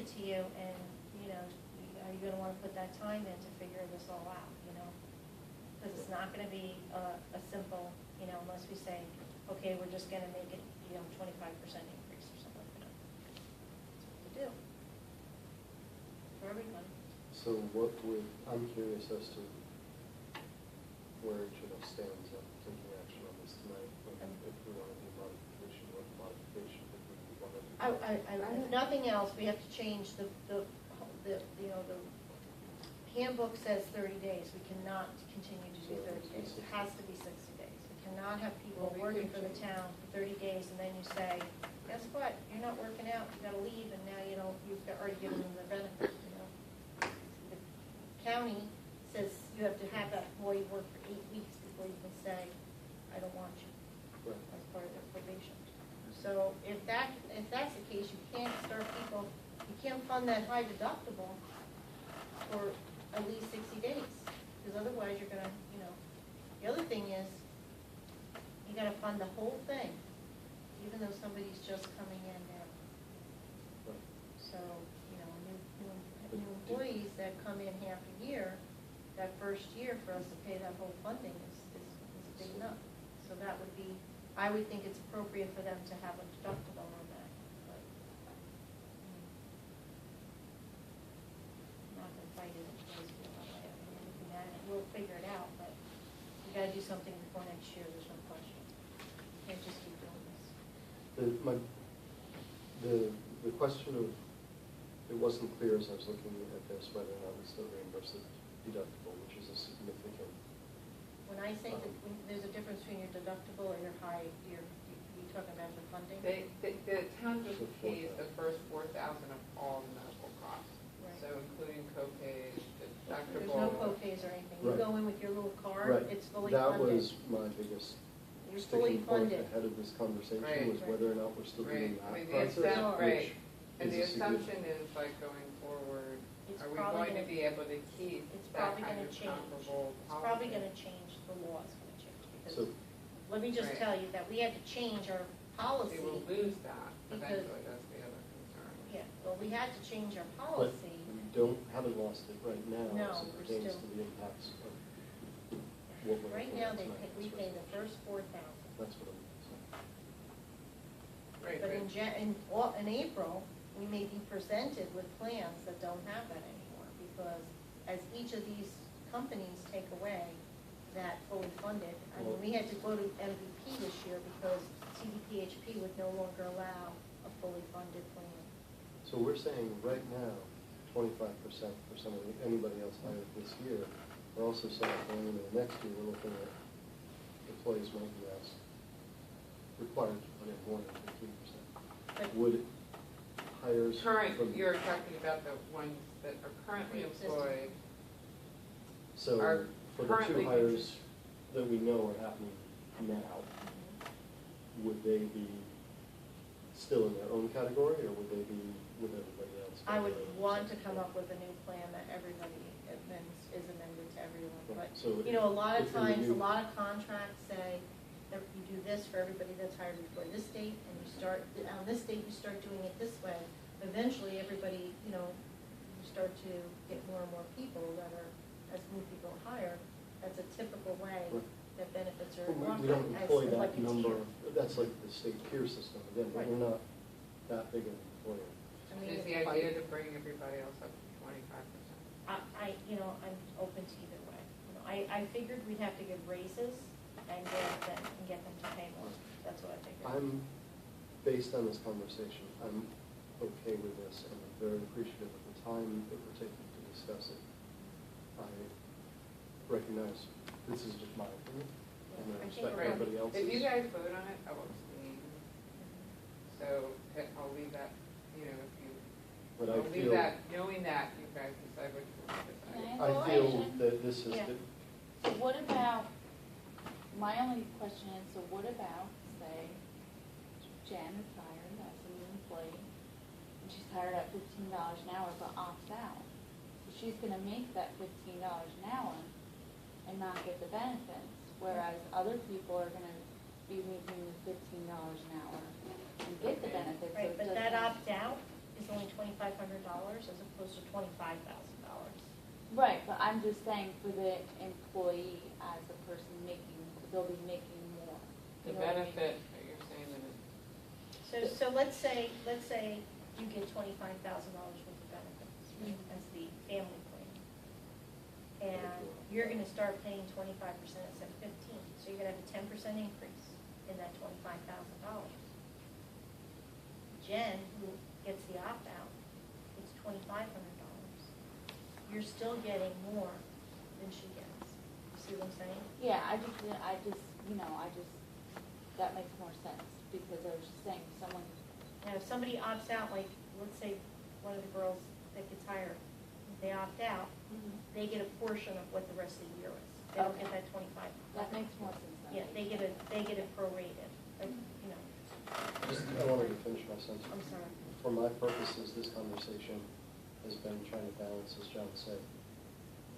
it to you, and, you know, are you gonna wanna put that time in to figure this all out, you know? Because it's not gonna be a simple, you know, unless we say, okay, we're just gonna make it, you know, 25% increase or something, you know. That's what to do. For everyone. So what would, I'm curious as to where it should have stands on taking action on this tonight, if we want to do modification, what modification would we want to do? If nothing else, we have to change the, you know, the handbook says 30 days. We cannot continue to do 30 days. It has to be 60 days. We cannot have people working for the town for 30 days and then you say, guess what, you're not working out, you gotta leave, and now, you know, you've already given them their benefit, you know. The county says you have to have that employee work for 8 weeks before you can say, I don't want you, as part of their probation. So if that's the case, you can't start people, you can't fund that high deductible for at least 60 days, because otherwise you're gonna, you know. The other thing is, you gotta fund the whole thing, even though somebody's just coming in now. So, you know, new employees that come in half a year, that first year for us to pay that whole funding is big enough. So that would be, I would think it's appropriate for them to have a deductible on that. But, I'm not gonna fight it. We'll figure it out, but we gotta do something before next year, there's no question. Can't just keep doing this. The question of, it wasn't clear as I was looking at this whether or not we still reimburse the deductible, which is a significant. When I say that there's a difference between your deductible and your high, you're talking about the funding? The town just pays the first $4,000 of all the medical costs. Right. So including co-pays, deductible. There's no co-pays or anything. You go in with your little card, it's fully That funded. was my biggest You're fully sticking point funded. ahead of this conversation, Right. was whether or not we're still doing that I mean, process, right. which And the is a assumption significant. is, like, going forward, It's are we probably going to gonna- be able to keep It's that probably kind gonna of change. comparable It's policy? probably gonna change, the law is gonna change, So, because, let me just Right. tell you that we had to change our policy. We will lose that Because- eventually, that's the other concern. Yeah, well, we had to change our but policy. we haven't lost it right now No, as it we're pertains still- to the impacts of what we're Right looking now, at we tonight. pay the first 4,000. That's what I'm saying. Right, But right. in April, we may be presented with plans that don't have that anymore, because as each of these companies take away that fully funded, I mean, we had to go to MVP this year because CDPHP would no longer allow a fully funded plan. So we're saying right now, 25% for anybody else hired this year. We're also saying going into the next year, we're looking at employees might be asked, required to put in more than 15%. But Would hires from, You're talking about the ones that are currently Pre-existing. employed. so are for the currently two hires that we know are happening now, would they be still in their own category, or would they be with everybody else? I would want to come up with a new plan that everybody is amended to everyone. But, So you know, a lot of if in the times, a new- lot of contracts say that you do this for everybody that's hired before this date, and you start, on this date, you start doing it this way. Eventually, everybody, you know, you start to get more and more people that are, as new people are hired, that's a typical way Right. that benefits are Well, offered. we don't as employ like that a number, tier. that's like the state tier system, again, but Right. we're not that big of an employer. I mean, Is the idea to bring everybody else up to 25%? you know, I'm open to either way. You know, I figured we'd have to give raises and get them to pay more. That's what I figured. I'm, based on this conversation, I'm okay with this, and I'm very appreciative of the time that we're taking to discuss it. I recognize this is just my opinion, and I I think respect we're- everybody else's. If you guys vote on it, I will abstain. So I'll leave that, you know, if you, But I I'll leave feel, that, knowing that you guys decide what you want to decide. I feel that this is, Yeah. So what about, my only question is, so what about, say, Jen is hired as a new employee, and she's hired at $15 an hour but opts out. So she's gonna make that $15 an hour and not get the benefits, whereas other people are gonna be making $15 an hour and get the benefits. So Right, it but that doesn't- opt-out is only 25% $2,500 as opposed to $25,000. Right, but I'm just saying for the employee as a person making, they'll be making more. The You know what I mean? benefit that you're saying that it, So let's say you get $25,000 worth of benefits, right, as the family plan. And you're gonna start paying 25% instead of 15, so you're gonna have a 10% increase in that $25,000. Jen, who gets the opt-out, gets $2,500. You're still getting more than she gets. You see what I'm saying? Yeah, I just, that makes more sense, because I was just saying, someone, Now, if somebody opts out, like, let's say, one of the girls that gets hired, they opt out, they get a portion of what the rest of the year is. They don't get Okay. that 25. that makes more sense then. Yeah, they get it prorated, like, you know, I wanted to finish my sentence. I'm sorry. For my purposes, this conversation has been trying to balance, as John said,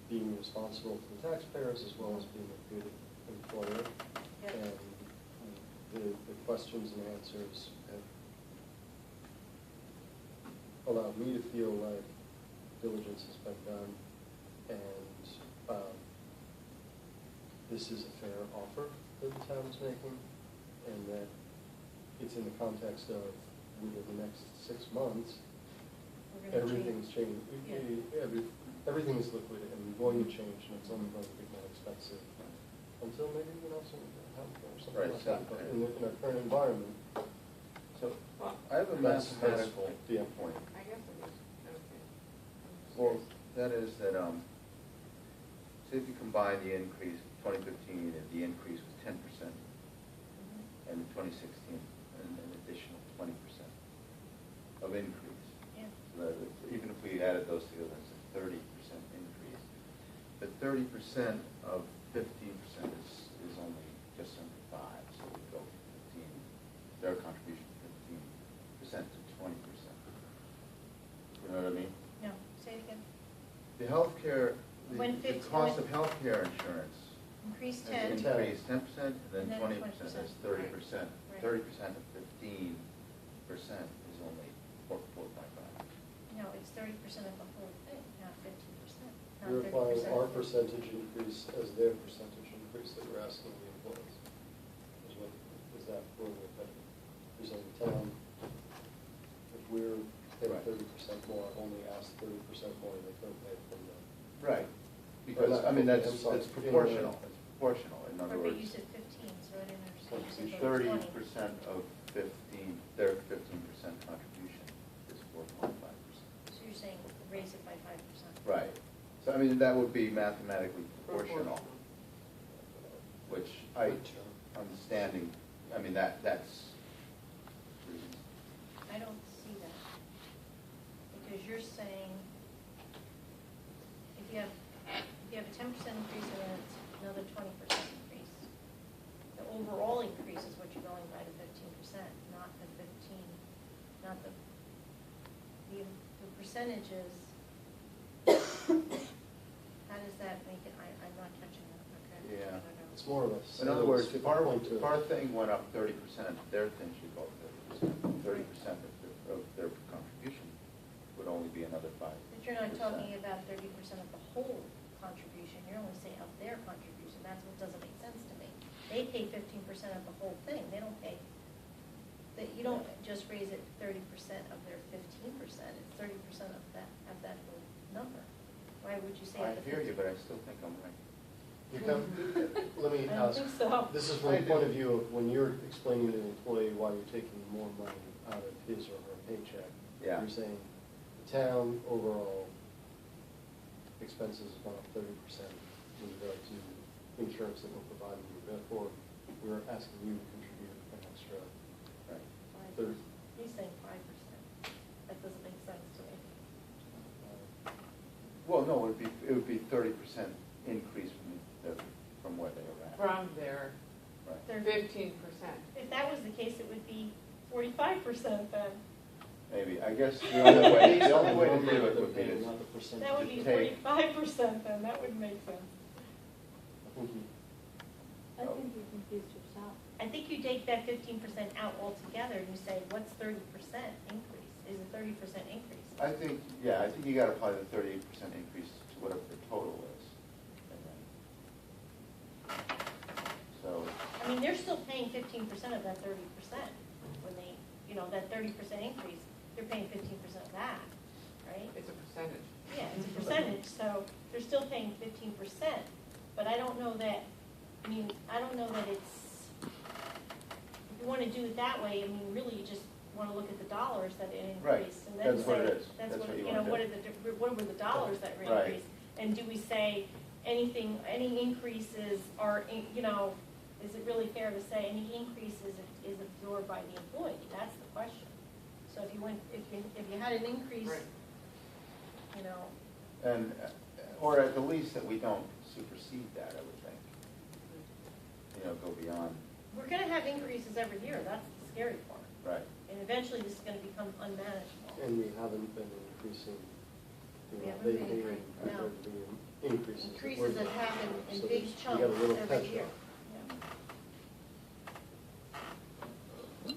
being responsible to the taxpayers as well as being a good employer. Yep. And the questions and answers have allowed me to feel like diligence has been done, and this is a fair offer that the town is making, and that it's in the context of, within the next 6 months, We're gonna everything's change. changing. Yeah. Everything is liquid and going to change, and it's only going to be more expensive until maybe, some healthcare or something Right, like that. But in our current environment, So, well, I have a That's- mathematical yeah. point. I guess it is, okay. Well, that is that, say if you combine the increase, 2015, the increase was 10%, Mhm. and 2016, an additional 20% of increase. Yeah. So that even if we added those together, it's a 30% increase. But 30% of 15% is only just under 5, so we go from 15, their contribution 15% to 20%. You know what I mean? No, say it again. The healthcare, When the 15 cost of healthcare insurance Increase has 10. increased 10%, and then And then 20%, 20%. that's 30%. Right. 30% of 15% is only 4.55. No, it's 30% of the whole thing, not 15%. Not you're 30% applying our of the- percentage increase as their percentage increase that you're asking the employees. Is that where we're headed? You're saying the town, if we're paying Right. 30% more, only ask 30% more, they don't pay from the. Right, because, not- I mean, I'm that's sorry, proportional, it's proportional, in other Or they words. use it 15, so I didn't understand. You said 30% 20. of 15, their 15% contribution is 4.5%. So you're saying raise it by 5%. Right, so I mean, that would be mathematically proportional, which I, Good term. understanding, I mean, that's. I don't see that. Because you're saying, if you have a 10% increase and then it's another 20% increase, the overall increase is what you're going by, the 15%, not the 15, not the percentages. How does that make it, I'm not catching that, okay? Yeah. I don't know. It's more of a. In other words, if our, point to if our thing went up 30%, their thing should go up 30%. 30% of their contribution would only be another 5%. But you're not talking about 30% of the whole contribution, you're only saying of their contribution, that's what doesn't make sense to me. They pay 15% of the whole thing, they don't pay, you don't just raise it 30% of their 15%, it's 30% of that whole number. Why would you say? I up to hear you, 15? but I still think I'm right. You come, let me I don't ask, think so. this is from the point of view of when you're explaining to an employee why you're taking more money out of his or her paycheck. Yeah. You're saying the town overall expenses have gone up 30% with regard to insurance that we're providing you. Therefore, we're asking you to contribute an extra Right. 30. He's saying 5%, that doesn't make sense to me. Well, no, it would be 30% increase from where they were at. From their Right. They're- 15%. If that was the case, it would be 45% then. Maybe, I guess the only way to do it would be to, Not the percentage. That would be Just take- 45% then, that wouldn't make sense. I think you- I think you confused yourself. I think you take that 15% out altogether and you say, what's 30% increase? Is a 30% increase? I think you gotta apply the 38% increase to whatever the total is. And then, so, I mean, they're still paying 15% of that 30% when they, that 30% increase, they're paying 15% of that, right? It's a percentage. Yeah, it's a percentage, so they're still paying 15%, but I don't know that, it's, if you wanna do it that way, really you just wanna look at the dollars that it Right, increased, and then that's what it say, is. That's what you wanna do. what were the dollars that were Right. increased? And do we say any increases are, is it really fair to say any increases is absorbed by the employee? That's the question. So if you had an increase, Right. and, or at the least that we don't supersede that, I would think. Go beyond, we're gonna have increases every year, that's the scary part. right. And eventually this is gonna become unmanageable. And we haven't been increasing, We haven't been lately, increasing, no. compared to the increases. that Increases we're that getting. happen in So big we got a chunks little every catch year. up. Yeah.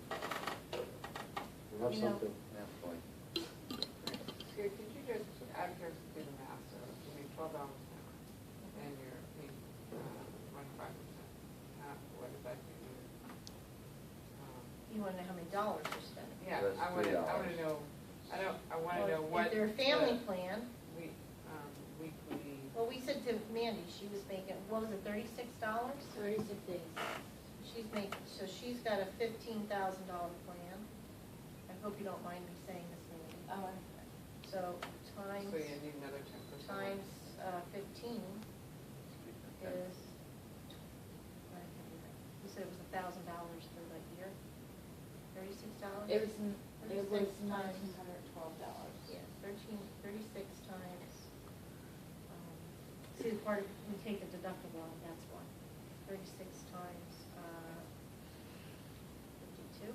We have You know. something. Yeah, boy. Here, could you just, out of here, do the math, so you make $12 an hour, and you're paying 25%. What does that do? You wanna know how many dollars you're spending. Yeah, That's I wanna $3. know, I wanna Well, know what. If they're a family plan, Weekly, well, we said to Mandy, she was making, what was it, $36? 36 days. She's making, so she's got a $15,000 plan. I hope you don't mind me saying this, Mandy. Oh, So times, so you need another 10%. times 15 is, you said it was $1,000 for the year? $36? it was, it was 36 times. $1,912. Yeah, 36 times, see, the part of, we take the deductible out, that's why. 36 times 52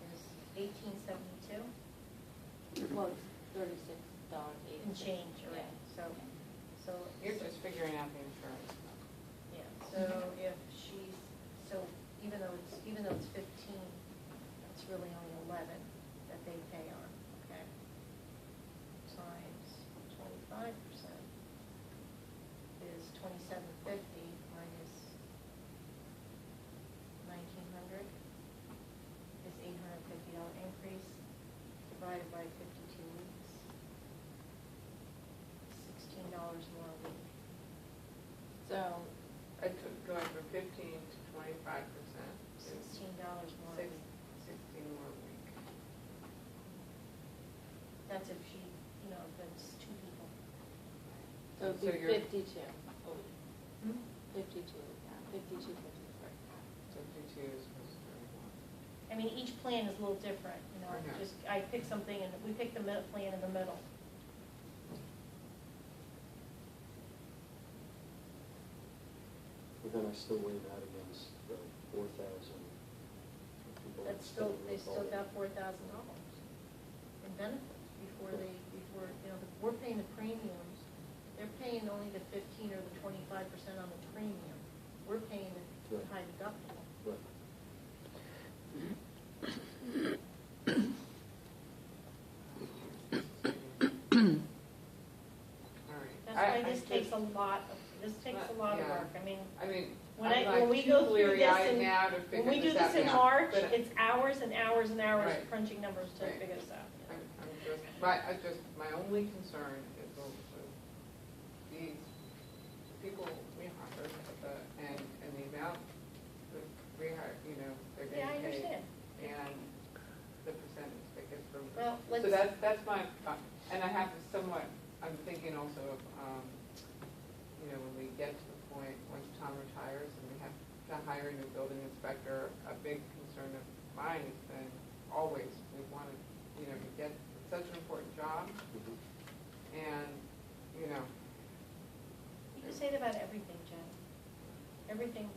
is $1,872 Well, it's $36.80. and change, right? So, You're just figuring out the insurance. yeah, so if she's, so even though it's 15, it's really only 11 that they pay on, okay? Times 25% is $2,750 minus 1,900 is $850 increase divided by 52 weeks. $16 more a week. So, I took going from 15 to 25%. $16 more a week. 16 more a week. That's if she, if it's two people. so it'd So be you're- 52 a week. 52, yeah, 52, 53. So 52 is supposed to be 31. I mean, each plan is a little different, Okay. I picked something and we picked the plan in the middle. But then I still weigh that against the 4,000 people. That's still, they still got $4,000 in benefits before we're paying the premiums. They're paying only the 15 or the 25% on the premium. We're paying the Right. high deductible. Right. All right. That's why I this takes just- a lot of Yeah. work. I mean, I mean, when I'm when we like go too through this bleary-eyed in, now to when figure we do this out this in now, March, but it's hours and hours and hours Right. of crunching numbers to Right. figure this out. my only concern is these people we hire, and the amount that we hire, they're Yeah, I getting paid. understand. And the percentage that gets from. Well, So let's, that's my, and I have to somewhat, I'm thinking also of, when we get to the point, once Tom retires and we have to hire a new building inspector, a big concern of mine has been always, we want to, to get, it's such an important job, Mhm. and, you can say that about everything, Jen. Everything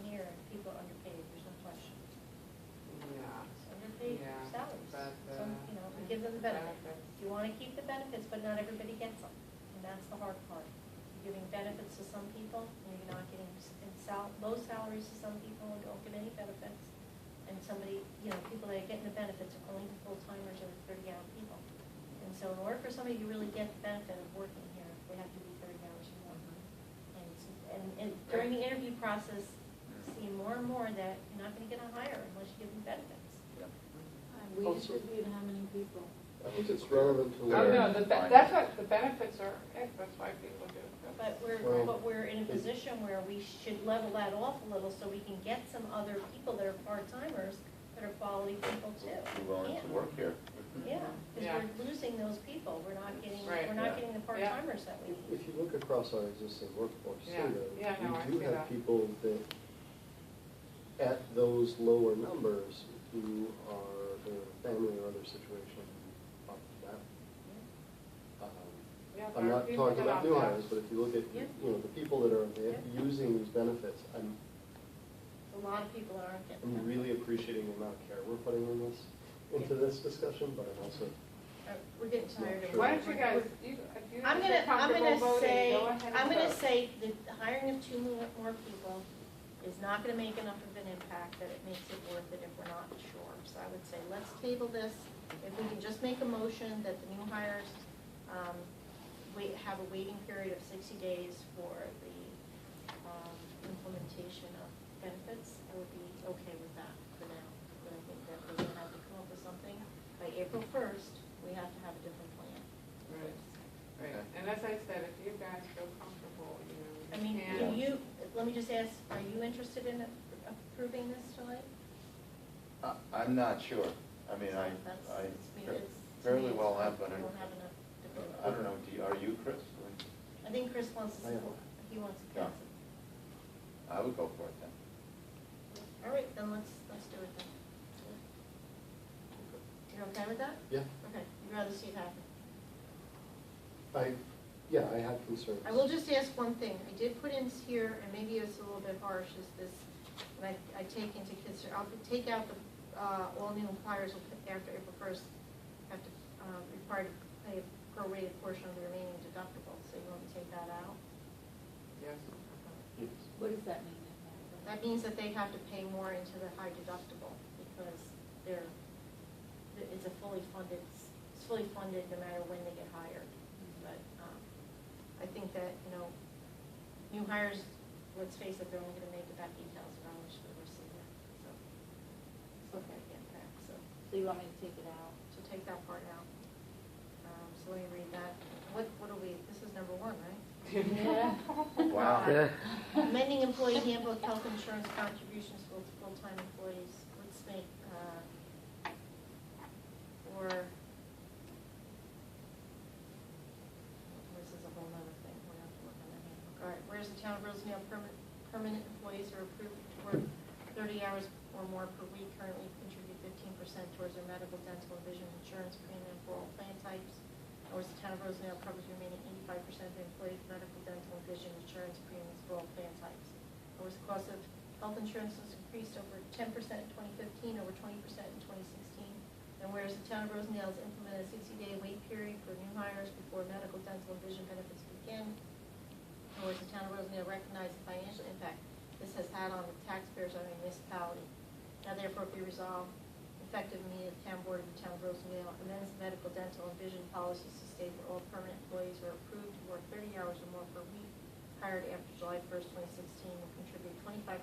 here, people are underpaid, there's no question. yeah. It's underpaid Yeah, salaries. but, Some, we give them the benefits. You want to keep the benefits, but not everybody gets them, and that's the hard part. You're giving benefits to some people, and you're not getting low salaries to some people and don't get any benefits. And somebody, people that are getting the benefits are only the full-timers or the 30-hour people. so in order for somebody to really get the benefit of working here, they have to be 30 hours or more. And during the interview process, see more and more that you're not gonna get a hire unless you give them benefits. We Also- interviewed how many people? I think it's relevant to Oh, where. no, that's what, the benefits are, that's why people do it. But Well, we're in a position where we should level that off a little so we can get some other people that are part-timers that are quality people too. Be willing to Yeah. work here. Yeah, Yeah. because we're losing those people, we're not getting, Right. we're not Yeah. getting the part-timers that we need. If you look across our existing workforce too, Yeah. though, Yeah, no, I we do see have that. people that, at those lower numbers, who are in a family or other situation, up to that. Yeah, I'm there are not people talking that about opt new out. hires, but if you look at, Yeah. the people that are Yeah. using these benefits, A lot of people that aren't getting. I'm them. really appreciating the amount of care we're putting into this discussion, but I'm also, We're getting tired of. Sure. Why don't you guys, if you I'm feel gonna comfortable voting, say, go ahead and I'm gonna vote. say the hiring of 2 more people is not gonna make enough of an impact that it makes it worth it if we're not sure. So I would say, let's table this. If we can just make a motion that the new hires, have a waiting period of 60 days for the, implementation of benefits, I would be okay with that for now. But I think that we're gonna have to come up with something. By April 1st, we have to have a different plan. Right, right, and as I said, if you guys feel comfortable, I mean, can. let me just ask, are you interested in approving this tonight? I'm not sure. I mean, I fairly well have, but We don't have enough. I don't know, are you, Chris? I think Chris wants to, I am. he wants to Yeah. pass it. I would go for it then. All right, then let's do it then. You're okay with that? yeah, Okay, you'd rather see it happen. I have concerns. I will just ask one thing. I did put in here, and maybe it's a little bit harsh, is this, when I take into consideration, I'll take out the, all new hires will, after April 1st, have to, required to pay a prorated portion of the remaining deductible. So you want to take that out? Yes. Yes. What does that mean? That means that they have to pay more into the high deductible because it's fully funded no matter when they get hired. But I think that, new hires, let's face it, they're only gonna make about $8,000 for the rest of the year. So it's not gonna get that, so So you want me to take it out? take that part out. So let me read that. What are we, this is number 1, right? Yeah. Wow. Amending employee handbook, health insurance contributions for full-time employees. Let's make, this is a whole nother thing, we're gonna have to work on that handbook. All right, whereas the town of Rosendale permanent employees are approved to work 30 hours or more per week, currently contribute 15% towards their medical, dental, and vision insurance premium for all plan types. Whereas the town of Rosendale covers the remaining 85% of the employees' medical, dental, and vision insurance premiums for all plan types. Whereas the cost of health insurance has increased over 10% in 2015, over 20% in 2016. And whereas the town of Rosendale has implemented a 60-day wait period for new hires before medical, dental, and vision benefits begin. And whereas the town of Rosendale recognizes the financial impact this has had on the taxpayers of the municipality. Now therefore be resolved, effective immediately, the town board of the town of Rosendale amends medical, dental, and vision policies to state that all permanent employees who are approved to work 30 hours or more per week hired after July 1st, 2016 will contribute 25%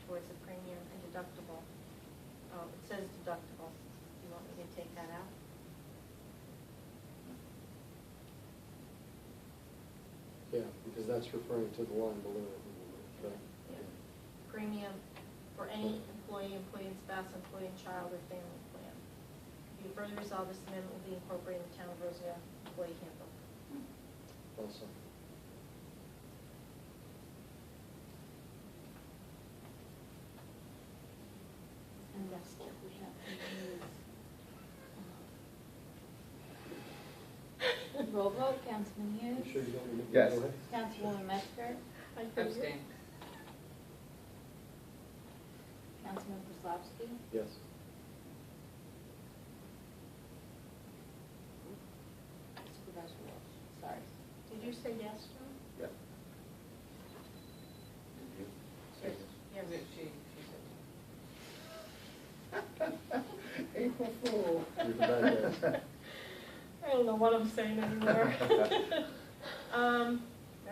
towards the premium and deductible. It says deductible. Do you want me to take that out? Yeah, because that's referring to the line below it. Right? Yeah. Premium for any employee, and spouse, employee and child, or family plan. Be further resolved, this amendment will be incorporated in the town of Rosendale employee handbook. Also. And that's what we have to use. Roll vote, Councilman You Hughes. sure you don't need to Yes. go ahead? Councilwoman Metzger. Abstain. Councilman Kozlowski. Yes. Supervisor Walsh. Sorry. Did you say yes, John? Yeah. Did you say this? Yes. She said. April Fool. You're the bad guys. I don't know what I'm saying anymore.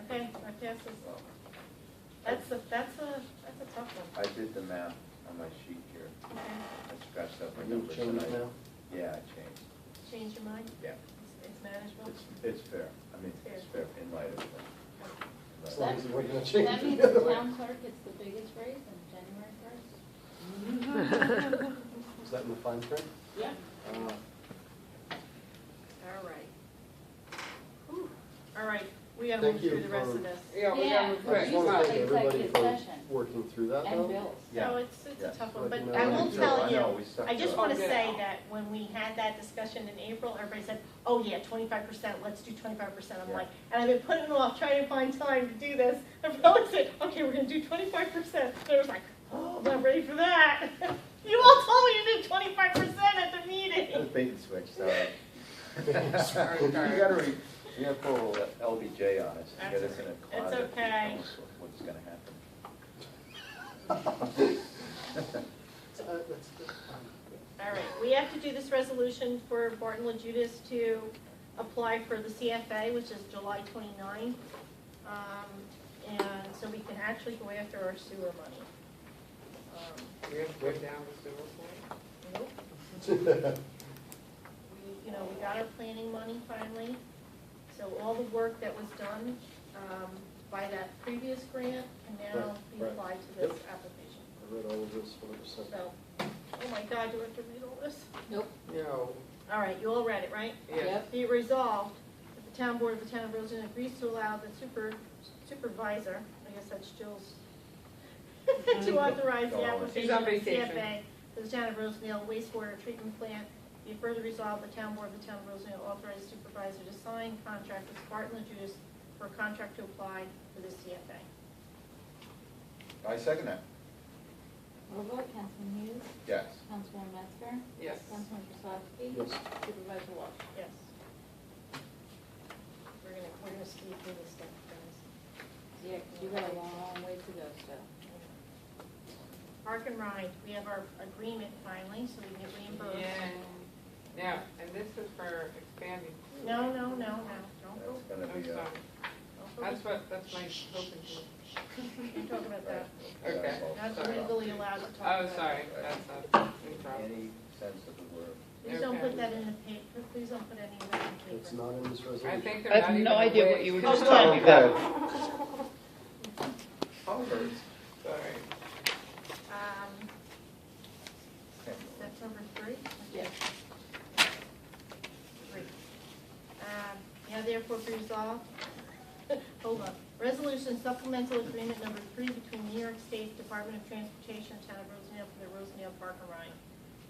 Okay, that passes. That's a tough one. I did the math on my sheet here. Okay. I scratched out my You numbers. change and I- now? Yeah, I changed. Change your mind? Yeah. It's manageable? It's fair. I mean, it's fair in light of As the. long as we're gonna change That it means the other the way. town clerk gets the biggest raise on January 1st. Is that in the fine print? Yeah. All right. Whew. All right, we gotta Thank move you through the rest for- of this. Yeah, we Yeah. gotta I move quick. just want to Right. thank everybody Executive for session. working through that. And though. bills. Yeah. So it's a Yes. tough one, but Let you I know. will I tell know, you, we stuck I just to it. wanna Oh, good. say that when we had that discussion in April, everybody said, oh yeah, 25%, let's do 25%. I'm Yeah. like, and I've been putting it off, trying to find time to do this. And Paula said, okay, we're gonna do 25%. And I was like, oh, I'm not ready for that. You all told me to do 25% at the That was meeting. bait and switch, sorry. Sorry, You sorry. gotta you gotta pull a little LBJ on us and get That's us in a It's closet. and okay. tell us what's gonna happen. That's good. All right, we have to do this resolution for Barton LaJudas to apply for the CFA, which is July 29. And so we can actually go after our sewer money. We have to go down the sewer point. Nope. We got our planning money finally. So all the work that was done by that previous grant can now Right, be right. applied to this Yep. application. I read all of this 100%. So, oh my God, do I have to read all this? Nope. No. All right, you all read it, right? Yes. Be it resolved that the town board of the town of Rosendale agrees to allow the supervisor, I guess that's Jill's, to authorize the She's application on of the vacation. CFA for the town of Rosendale wastewater treatment plant. Be it further resolved, the town board of the town of Rosendale authorizes supervisor to sign contract with Barton LaJudas for a contract to apply for the CFA. I second that. Roll vote, Councilman Hughes. Yes. Councilman Metzger. Yes. Councilman Krasatsky. Yes. Supervisor Walsh. Yes. We're gonna speed through this stuff, guys. Yeah, 'cause you got a long way to go still. Park and Ride, we have our agreement finally, so we can get reimbursed. Yeah. Now, and this is for expanding. No, don't go. That's gonna I'm be sorry. Don't go. That's my hoping Don't talk about that. Okay. Not Sorry. legally allowed to talk Oh, about. sorry, that's a improper. Any sense of the word. Please don't Okay. put that in the paper, please don't put any of that in the paper. It's not in this resolution. I think they're I not have even no idea aware. what you were Oh, just sorry. talking about. Culverts. Sorry. September 3? Yes. 3. Now therefore be resolved, hold on, resolution supplemental agreement number 3 between New York State Department of Transportation and Town of Rosendale for the Rosendale Park and Ride.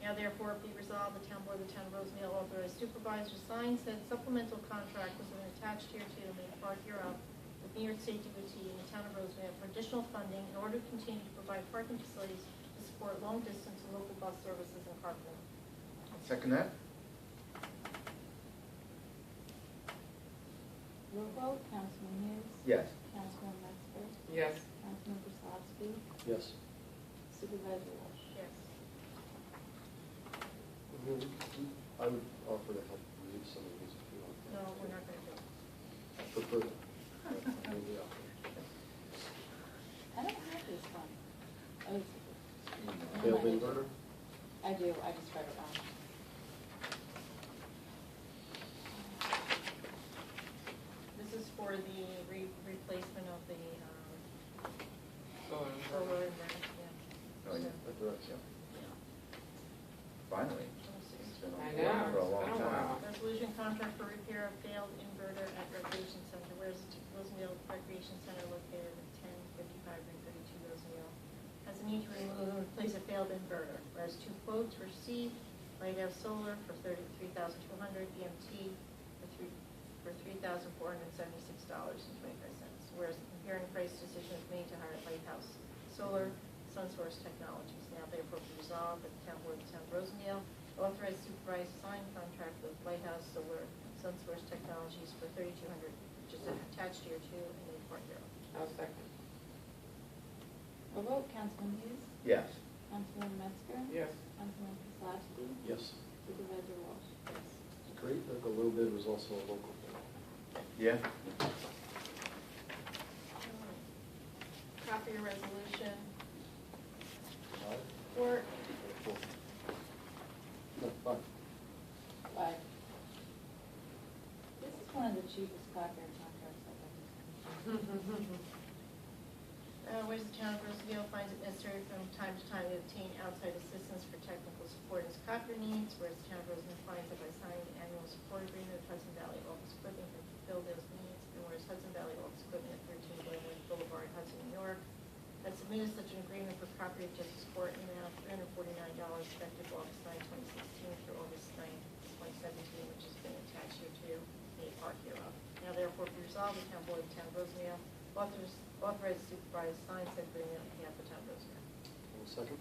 Now therefore be resolved, the town board of the town of Rosendale authorized supervisor to sign said supplemental contract with an attached here to the main part hereof with New York State DOT and the town of Rosendale for additional funding in order to continue to provide parking facilities to support long distance and local bus services and carpooling. Second that? Roll vote, Councilman Hughes. Yes. Councilman Metzger. Yes. Councilman Krasatsky. Yes. Supervisor Walsh. Yes. I would offer to help read some of these if you want. No, we're not gonna do it. I prefer that. Maybe I'll- I don't have this one. Oh, it's- Failed inverter? I do, I just read it wrong. This is for the replacement of the Solar. solar and that, yeah. Oh, yeah, that directs you. Finally. It's been I on know, board for a long it's been a time. while. Resolution contract for repair of failed inverter at Recreation Center. Whereas Rosendale Recreation Center located at 1055 Route 32 Rosendale has a need to remove and replace a failed inverter. Whereas 2 quotes were received, Lighthouse Solar for $33,200, EMT for $3,476.25. Whereas the comparing price decision was made to hire Lighthouse Solar, SunSource Technologies. Now therefore be resolved that the town board of the town of Rosendale authorize supervisor to sign contract with Lighthouse Solar, SunSource Technologies for $3,200, which is attached here to and in part here. I'll second. Roll vote, Councilman Hughes. Yes. Councilman Metzger. Yes. Councilman Krasatsky. Yes. Supervisor Walsh. Yes. great that the low bid was also a local bid. Yeah, Copy your resolution. Aye. Or, Cool. No, fine. But this is one of the cheapest copier contracts I've ever seen. whereas the town of Rosendale finds it necessary from time to time to obtain outside assistance for technical support in its copier needs, whereas the town of Rosendale finds that by signing an annual support agreement with Hudson Valley Office Equipment can fulfill those needs, and whereas Hudson Valley Office Equipment at 13 Glenwood Boulevard, Hudson, New York, has submitted such an agreement for property of justice court in the amount of $349 effective August 9, 2016 through August 9, 2017, which has been attached here to a part hereof. Now therefore be resolved, the town board of the town of Rosendale authorize the supervisor to sign said agreement on behalf of the town of Rosendale. One second.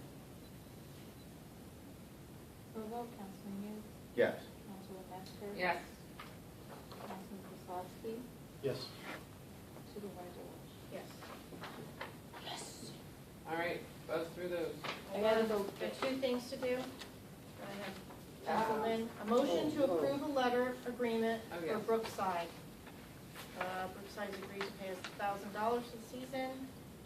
Roll call, Councilman Hughes, yes. Councilman Metzger. Yes. Councilman Kozlowski, Yes. Supervisor Walsh. Yes. All right, buzz through those. I gotta go. Got two things to do. I have Councilman, a motion to approve a letter agreement Oh, for yes. Brookside. Brookside's agreed to pay us $1,000 for the season,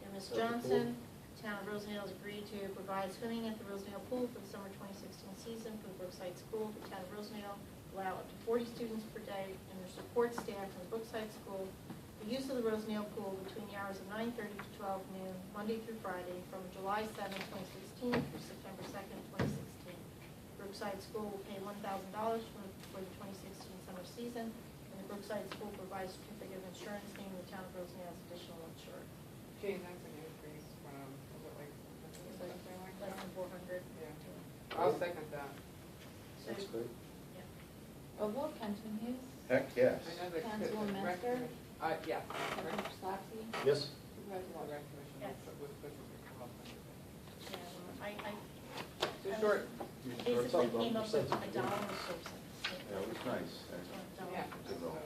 and Ms. Johnson, town of Rosendale has agreed to provide swimming at the Rosendale pool for the summer 2016 season for the Brookside School. The town of Rosendale allow up to 40 students per day and their support staff from the Brookside School the use of the Rosendale pool between the hours of 9:30 to 12 noon, Monday through Friday, from July 7, 2016 through September 2nd, 2016. Brookside School will pay $1,000 for the 2016 summer season, and the Brookside School provides certificate of insurance naming the town of Rosendale as additional insured. Gee, that's an increase from, was it like, something like Less that? than 400. Yeah. I'll second that. So, That's great. yeah. Roll call, Councilman Hughes, Heck, yes. I know the Councilwoman rec Metzger? commission- yeah. Councilman Kozlowski, Yes. Supervisor The Walsh. rec commission Yes. was supposed to come up with it. Yeah, well, I So short, basically came up with $1 and 4 cents. That was nice. $1. yeah. Good roll.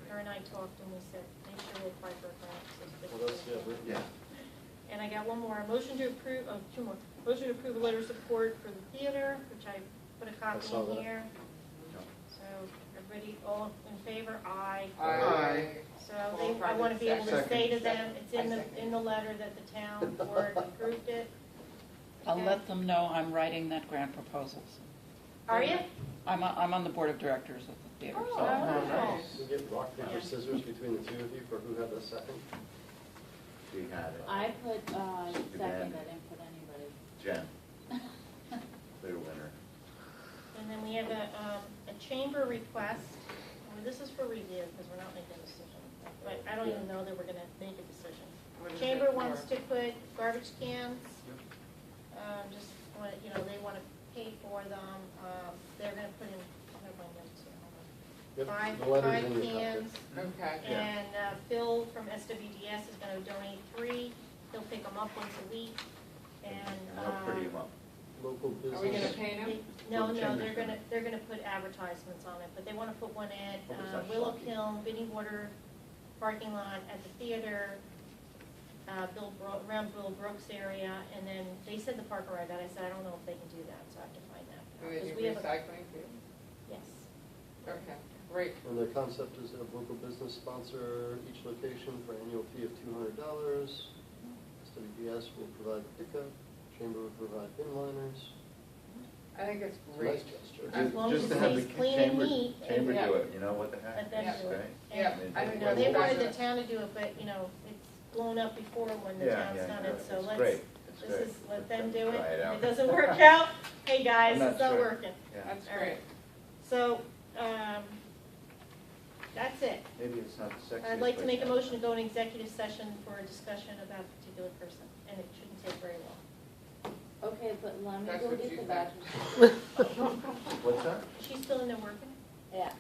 Her and I talked and we said, make sure we apply for a grant. So it's Well, that's, yeah, 50. right. Yeah. And I got one more, a motion to approve, two more. Motion to approve a letter of support for the theater, which I put a copy saw in that. here. So, everybody, all in favor? Aye. Aye. So I want to be able to Second. say to them, it's I second. in the letter that the town board approved it. I'll Okay. let them know I'm writing that grant proposals. Are you? I'm on the board of directors of the theater, Oh, so. wonderful. We get rock, paper, Yeah. scissors between the two of you for who had the second? She had it. I put, Good second, man. I didn't put anybody. Jen, clear winner. And then we have a chamber request. Well, this is for review because we're not making a decision. But I don't even know that we're going to make a decision. What is Chamber it wants for? to put garbage cans, just want, they want to pay for them. They're going to put in, I have my notes here, hold on. Yep, Five the letter's in your cans. packet. Okay. Yeah. And Phil from SWDS is going to donate 3. He'll pick them up once a week. And How pretty him up. Local Are we gonna business. pay them? no, Well, they're Chamber's gonna put advertisements on it, but they wanna put one at Oh, is that Willow shocking? Kiln, Vinnie Water parking lot, at the theater, around Bill Brooks area, and then they said the park and ride, that I said, I don't know if they can do that, so I have to find that. Do out, they 'cause do we have a- recycling too? Yes. Okay, great. And the concept is to have local business sponsor each location for annual fee of $200. SWDS will provide the pickup, Chamber will provide bin liners. I think it's It's a great. nice gesture. As long as Just it to have stays the clean and chamber- neat and- Chamber Yeah. do it, you know, what the heck? Let them Yeah. do it. Okay. Yeah, And, I you think know, that's they a wanted the good- town to do it, but, it's blown up before when the Yeah, town's yeah, done yeah. it, so It's let's, great. It's this great. is, let them do it. Try it If out. it doesn't work out, hey guys, I'm not it's not sure. working. Yeah. That's All great. right. So, that's it. Maybe it's not the sexiest. I'd like to make a place motion to go in executive session for a discussion about a particular person, and it shouldn't take very long. Okay, but let me That's go what get you the said. vouchers. What's that? Is she still in there working? Yeah.